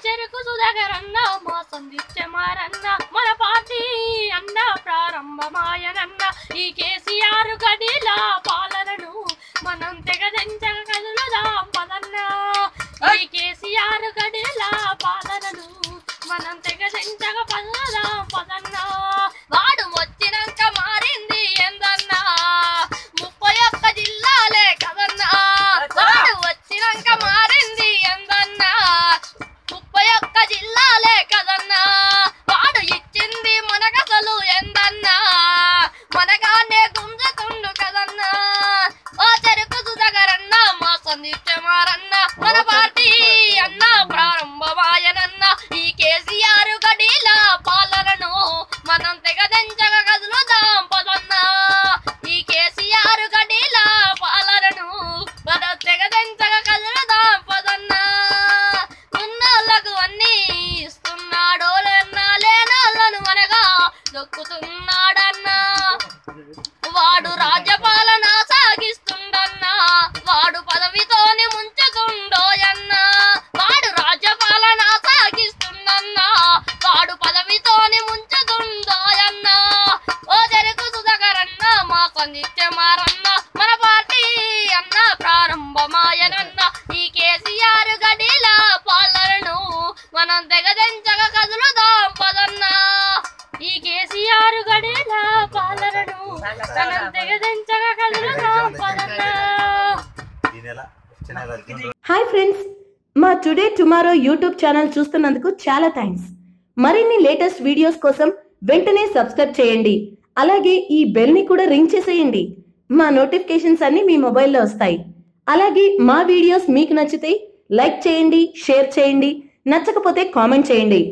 చెరుకు సుధాకరన్న మా సందీప్చమారన్న మన పార్టీ అన్న ప్రారంభమాయనన్న ఈ కేసీఆర్ గడిల పాలనను మనం తెగదెంచగ కదులుదాం పదన్న ఈ కేసీఆర్ గడిల పాలనను మనం తెగదెంచగ కదులుదాం పదన్న వాడు వచ్చినాక మారింది ఏందన్నా 31 జిల్లాలే కదన్నా వాడు వచ్చినాక మారింది ఏందన్నా 31 జిల్లాలే కదన్నా వాడు ఇచ్చింది మనకసలు ఏందన్నా మనగానే గుంజుతుండు కదన్నా ఓ చెరుకు సుధాకరన్న మా సందీప్చమారన్న మన పార్టీ అన్న ప్రారంభమాయనన్న ఈ కేసీఆర్ గడిల పాలనను మనం తెగదెంచగ కదులుదాం పదన్నా ఈ కేసీఆర్ గడిల పాలనను మనం తెగదెంచగ కదులుదాం పదన్నా ఉన్నోళ్ళకు అన్ని ఇస్తున్నాడో లేనోళ్ళను మనగా దొక్కుతున్నాడన్నా వాడు రాజ్యపాలన సాగిస్తుండన్నా వాడు పదవితోని ముంచుతుండోయన్నా వాడు రాజ్యపాలన సాగిస్తుండన్నా వాడు పదవితోని ముంచుతుండోయన్నా ఓ చెరుకు సుధాకరన్న మా సందీప్చమారన్న మన పార్టీ అన్న ప్రారంభమాయనన్న ఈ కేసీఆర్ గడిల పాలనను మనం తెగదెంచగ కదులుదాం పదన్నా ఈ కేసీఆర్ గడిల పాలనను మనం తెగదెంచగ కదులుదాం పదన్నా. హాయ్ ఫ్రెండ్స్, మా టుడే టుమారో యూట్యూబ్ ఛానల్ చూస్తున్నందుకు చాలా థ్యాంక్స్. మరిన్ని లేటెస్ట్ వీడియోస్ కోసం వెంటనే సబ్స్క్రైబ్ చేయండి. అలాగే ఈ బెల్ ని కూడా రింగ్ చేసేయండి. మా నోటిఫికేషన్స్ అన్ని మీ మొబైల్లో వస్తాయి. అలాగే మా వీడియోస్ మీకు నచ్చితే లైక్ చేయండి, షేర్ చేయండి, నచ్చకపోతే కామెంట్ చేయండి.